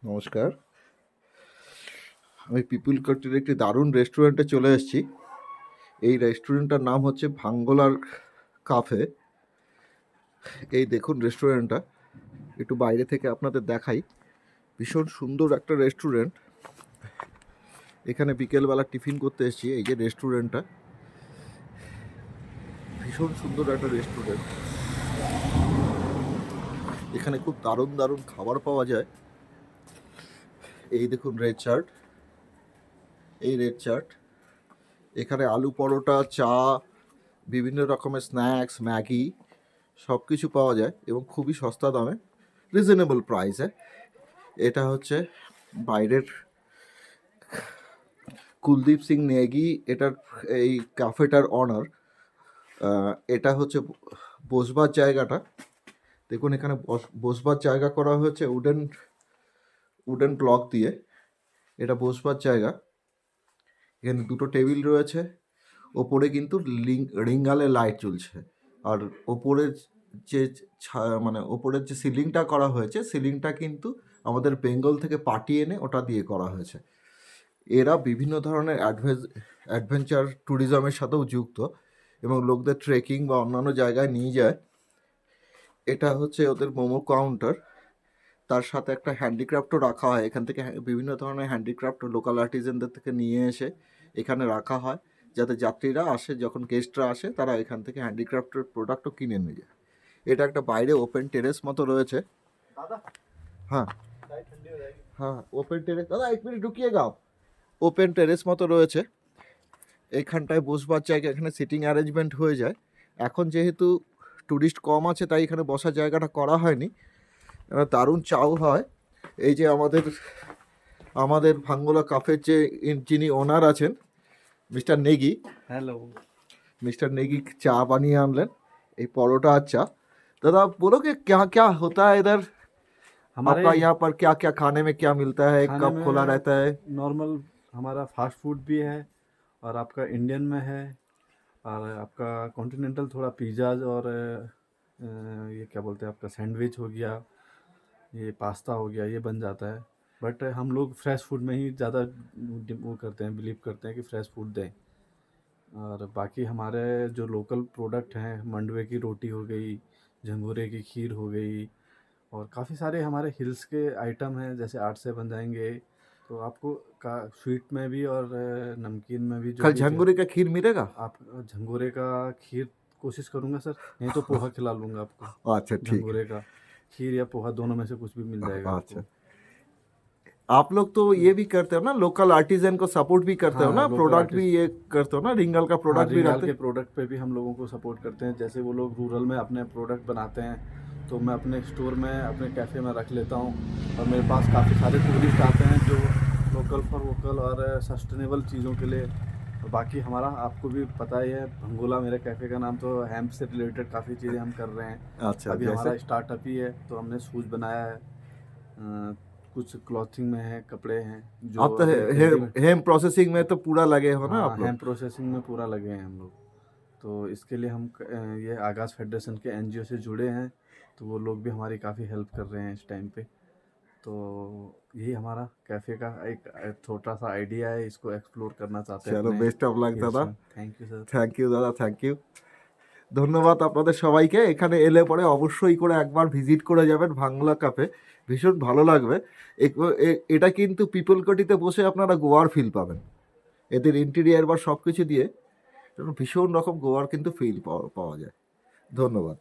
নমস্কার। আমি পিপল কার্টের একটি দারুণ রেস্টুরেন্টে চলে এসেছি। এই রেস্টুরেন্টটার নাম হচ্ছে ভাঙ্গলার কাফে। এই দেখুন রেস্টুরেন্টটা, একটু বাইরে থেকে আপনাদের দেখাই। ভীষণ সুন্দর একটা রেস্টুরেন্ট। এখানে বিকেলবেলা টিফিন করতে এসেছি। এই যে রেস্টুরেন্টটা, ভীষণ সুন্দর একটা রেস্টুরেন্ট। এখানে খুব দারুণ দারুণ খাবার পাওয়া যায়। এই দেখুন রেড চার্ট, এই রেড চার্ট। এখানে আলু পরোটা, চা, বিভিন্ন রকমের স্ন্যাক্স, ম্যাগি সব কিছু পাওয়া যায় এবং খুবই সস্তা দামে, রিজনেবল প্রাইসে। এটা হচ্ছে বাইরের কুলদীপ সিং নেগি, এটার এই ক্যাফেটার অনার। এটা হচ্ছে বসবার জায়গাটা। দেখুন এখানে বসবার জায়গা করা হয়েছে উডেন ব্লক দিয়ে। এটা বসবার জায়গা। এখানে দুটো টেবিল রয়েছে। ওপরে কিন্তু রিঙ্গালে লাইট জ্বলছে। আর ওপরের যে মানে ওপরের যে সিলিংটা করা হয়েছে, সিলিংটা কিন্তু আমাদের বেঙ্গল থেকে পাঠিয়ে এনে ওটা দিয়ে করা হয়েছে। এরা বিভিন্ন ধরনের অ্যাডভেঞ্চার ট্যুরিজমের সাথেও যুক্ত এবং লোকদের ট্রেকিং বা অন্যান্য জায়গায় নিয়ে যায়। এটা হচ্ছে ওদের মোমো কাউন্টার। তার সাথে একটা হ্যান্ডিক্রাফটও রাখা হয়। এখান থেকে বিভিন্ন ধরনের হ্যান্ডিক্রাফট লোকাল আর্টিজেনদের থেকে নিয়ে এসে এখানে রাখা হয়, যাতে যাত্রীরা আসে, যখন গেস্টরা আসে, তারা এখান থেকে হ্যান্ডিক্রাফটের প্রোডাক্টও কিনে নিয়ে যায়। এটা একটা বাইরে ওপেন টেরেস মতো রয়েছে। হ্যাঁ হ্যাঁ, ওপেন টেরেস। দাদা এক মিনিট ঢুকিয়ে গাও। ওপেন টেরেস মতো রয়েছে। এইখানটায় বসবার জায়গা, এখানে সিটিং অ্যারেঞ্জমেন্ট হয়ে যায়। এখন যেহেতু ট্যুরিস্ট কম আছে, তাই এখানে বসার জায়গাটা করা হয়নি। দারুণ চাও হয়। এই যে আমাদের ভাঙ্গলা কাফের যিনি ওনার আছেন, mister Nikki. Hello. Mister Negi चा बनिए आनलेन, ये परोठा अच्छा। दादा बोलो कि क्या क्या होता है इधर, हमारे आपका यहाँ पर क्या क्या खाने में क्या मिलता है, खाने कब खुला में रहता है? नॉर्मल हमारा फास्ट फूड भी है और आपका इंडियन में है और आपका कॉन्टिनेंटल थोड़ा पिज़्ज़ा और ये क्या बोलते हैं आपका सैंडविच हो गया, ये पास्ता हो गया, ये बन जाता है। बट हम लोग फ्रेश फूड में ही ज़्यादा वो करते हैं, बिलीव करते हैं कि फ्रेश फूड दें। और बाकी हमारे जो लोकल प्रोडक्ट हैं, मंडवे की रोटी हो गई, झंगोरे की खीर हो गई और काफ़ी सारे हमारे हिल्स के आइटम हैं, जैसे आर्ट से बन जाएंगे। तो आपको का स्वीट में भी और नमकीन में भी जो कल भी झंगुरी का खीर मिलेगा? आप झंगोरे का खीर कोशिश करूँगा सर, नहीं तो पोहा खिला लूँगा आपको। अच्छा ठीक है। झंगोरे का खीर या पोहा दोनों में से कुछ भी मिल जाएगा अच्छा, आपको। आप लोग तो ये भी करते हो ना, लोकल आर्टिजन को सपोर्ट भी करते हो हाँ, ना, लोकल प्रोडक्ट भी आर्टिस्ट। ये करते हो ना, रिंगल का हाँ, प्रोडक्ट भी रिंगाल रखते के प्रोडक्ट पे भी हम लोगों को सपोर्ट करते हैं। जैसे वो लोग रूरल में अपने प्रोडक्ट बनाते हैं, तो मैं अपने स्टोर में, अपने कैफ़े में रख लेता हूँ। और मेरे पास काफ़ी सारे टूरिस्ट आते हैं जो लोकल फॉर वोकल और सस्टेनेबल चीज़ों के लिए। और बाकी हमारा आपको भी पता ही है, भंगोला मेरे कैफ़े का नाम, तो हेम्प से रिलेटेड काफ़ी चीज़ें हम कर रहे हैं। अच्छा, अभी जैसे हमारा स्टार्टअप ही है, तो हमने शूज़ बनाया है, कुछ क्लॉथिंग में है, कपड़े हैं जो आप तो अभी रेडीमेड। हेम प्रोसेसिंग में तो पूरा लगे हो ना हाँ, आप लोग? हेम्प प्रोसेसिंग में पूरा लगे हैं हम लोग। तो इसके लिए हम ये आगाज़ फेडरेशन के एनजीओ से जुड़े हैं, तो वो लोग भी हमारी काफ़ी हेल्प कर रहे हैं इस टाइम पे। तो यही हमारा कैफ़े का एक छोटा सा आइडिया है, इसको एक्सप्लोर करना चाहते हैं चलो, अपने बेस्ट ऑफ लाक हिल्स दादा। में। Thank you sir. Thank you দাদা, থ্যাংক ইউ। ধন্যবাদ আপনাদের সবাইকে। এখানে এলে পরে অবশ্যই করে একবার ভিজিট করে যাবেন ভাংলা কাফে, ভীষণ ভালো লাগবে। এটা কিন্তু পিপলকটিতে বসে আপনারা গোয়ার ফিল পাবেন। এদের ইন্টেরিয়ার বা সব কিছু দিয়ে ভীষণ রকম গোয়ার কিন্তু ফিল পাওয়া যায়। ধন্যবাদ।